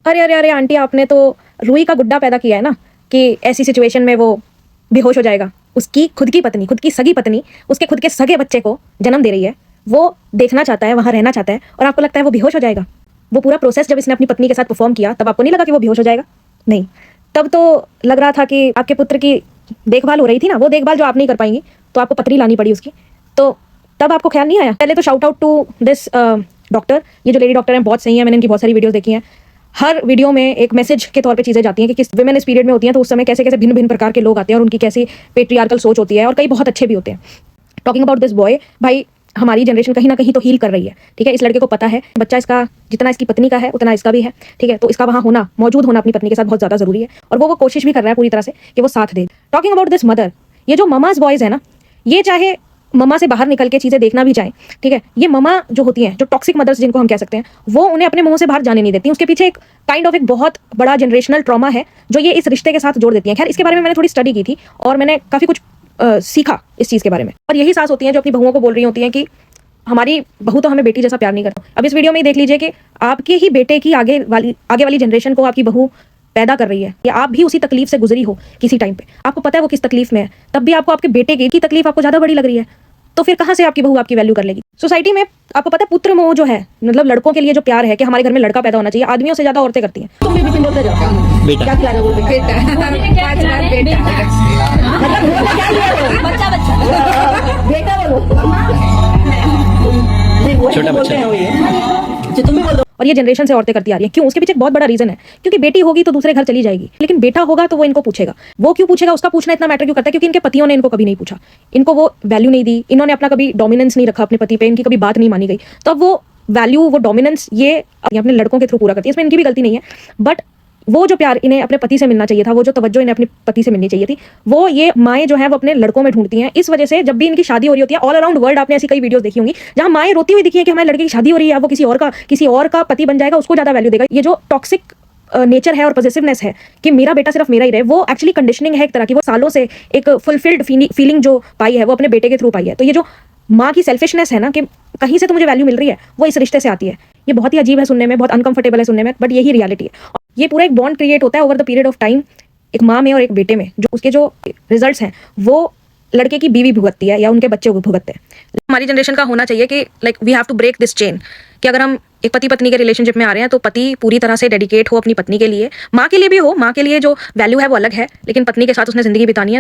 अरे अरे अरे आंटी, आपने तो रूही का गुड्डा पैदा किया है ना, कि ऐसी सिचुएशन में वो बेहोश हो जाएगा। उसकी खुद की पत्नी, खुद की सगी पत्नी उसके खुद के सगे बच्चे को जन्म दे रही है, वो देखना चाहता है, वहाँ रहना चाहता है, और आपको लगता है वो बेहोश हो जाएगा। वो पूरा प्रोसेस जब इसने अपनी पत्नी के साथ परफॉर्म किया, तब आपको नहीं लगा कि वो बेहोश हो जाएगा? नहीं, तब तो लग रहा था कि आपके पुत्र की देखभाल हो रही थी ना, वो देखभाल जो आप नहीं कर पाएंगी, तो आपको पत्री लानी पड़ी उसकी। तो तब आपको ख्याल नहीं आया? पहले तो shout out to this doctor, ये जो लेडी डॉक्टर हैं बहुत सही है, मैंने इनकी बहुत सारी वीडियोस देखी हैं। हर वीडियो में एक मैसेज के तौर पे चीज़ें जाती हैं कि किस विमेन इस पीरियड में होती हैं, तो उस समय कैसे कैसे भिन्न भिन्न प्रकार के लोग आते हैं और उनकी कैसी पेट्रियार्कल सोच होती है, और कई बहुत अच्छे भी होते हैं। टॉकिंग अबाउट दिस बॉय, भाई हमारी जनरेशन कहीं ना कहीं तो हील कर रही है, ठीक है। इस लड़के को पता है बच्चा इसका जितना इसकी पत्नी का है उतना इसका भी है, ठीक है। तो इसका वहाँ होना, मौजूद होना अपनी पत्नी के साथ बहुत ज़्यादा ज़रूरी है, और वो कोशिश भी कर रहा है पूरी तरह से कि वो साथ दे। टॉकिंग अबाउट दिस मदर, ये जो ममाज बॉयज़ है ना, ये चाहे ममा से बाहर निकल के चीज़ें देखना भी चाहें, ठीक है, ये ममा जो होती हैं, जो टॉक्सिक मदर्स जिनको हम कह सकते हैं, वो उन्हें अपने मुंह से बाहर जाने नहीं देती। उसके पीछे एक काइंड ऑफ एक बहुत बड़ा जनरेशनल ट्रॉमा है जो ये इस रिश्ते के साथ जोड़ देती हैं। खैर, इसके बारे में मैंने थोड़ी स्टडी की थी और मैंने काफ़ी कुछ सीखा इस चीज़ के बारे में। और यही सास होती हैं जो अपनी बहुओं को बोल रही होती हैं कि हमारी बहू तो हमें बेटी जैसा प्यार नहीं करता। अब इस वीडियो में देख लीजिए कि आपके ही बेटे की आगे वाली जनरेशन को आपकी बहू पैदा कर रही है, या आप भी उसी तकलीफ से गुजरी हो किसी टाइम पे, आपको पता है वो किस तकलीफ में है, तब भी आपको आपके बेटे की तकलीफ आपको ज़्यादा बड़ी लग रही है, तो फिर कहाँ से आपकी बहू आपकी वैल्यू कर लेगी? सोसाइटी में आपको पता है पुत्र मोह जो है, मतलब लड़कों के लिए जो प्यार है कि हमारे घर में लड़का पैदा होना चाहिए, आदमियों से ज़्यादा औरतें करती हैं। तुम भी बिल्कुल बोलते जाओ बेटा, क्या खिला रहे हो? बेटा, बेटा बोलो, छोटा बच्चा है, तुम भी बोलो। और ये जनरेशन से औरतें करती आ रही है। क्यों? उसके पीछे एक बहुत बड़ा रीजन है, क्योंकि बेटी होगी तो दूसरे घर चली जाएगी, लेकिन बेटा होगा तो वो इनको पूछेगा। वो क्यों पूछेगा? उसका पूछना इतना मैटर क्यों करता है? क्योंकि इनके पतियों ने इनको कभी नहीं पूछा, इनको वो वैल्यू नहीं दी, इन्होंने अपना कभी डोमिनेंस नहीं रखा अपने पति पे, इनकी कभी बात नहीं मानी गई। तो अब वो वैल्यू, वो डोमिनेंस ये अपने लड़कों के थ्रू पूरा करती है। इसमें इनकी भी गलती नहीं है, बट वो जो प्यार इन्हें अपने पति से मिलना चाहिए था, वो जो तवज्जो इन्हें अपने पति से मिलनी चाहिए थी, वो ये माएँ जो है वो अपने लड़कों में ढूंढती हैं। इस वजह से जब भी इनकी शादी हो रही होती है, ऑल अराउंड वर्ल्ड आपने ऐसी कई वीडियोस देखी होंगी जहां माएँ रोती हुई दिखी है कि हमारे लड़के की शादी हो रही है, वो किसी और का पति बन जाएगा, उसको ज़्यादा वैल्यू देगा। ये जो टॉक्सिक नेचर है और पॉजिटिवनेस है कि मेरा बेटा सिर्फ मेरा ही रहे, वो एक्चुअली कंडीशनिंग है एक तरह की। वो सालों से एक फुलफिल्ड फीलिंग जो पाई है वो अपने बेटे के थ्रू पाई है। तो ये जो माँ की सेल्फिशनेस है ना, कि कहीं से तो मुझे वैल्यू मिल रही है, वो इस रिश्ते से आती है। ये बहुत ही अजीब है सुनने में, बहुत अनकंफर्टेबल है सुनने में, बट यही रियलिटी है। ये पूरा एक बॉन्ड क्रिएट होता है over the period of time, एक माँ में और एक बेटे में। जो उसके जो रिजल्ट्स हैं वो लड़के की बीवी भुगतती है या उनके बच्चे को भुगतते हैं। हमारी जनरेशन का होना चाहिए कि like we have to break this chain, कि अगर हम एक पति पत्नी के रिलेशनशिप में आ रहे हैं तो पति पूरी तरह से डेडिकेट हो अपनी पत्नी के लिए। माँ के लिए भी हो, माँ के लिए जो वैल्यू है वो अलग है, लेकिन पत्नी के साथ उसने जिंदगी बितानी है।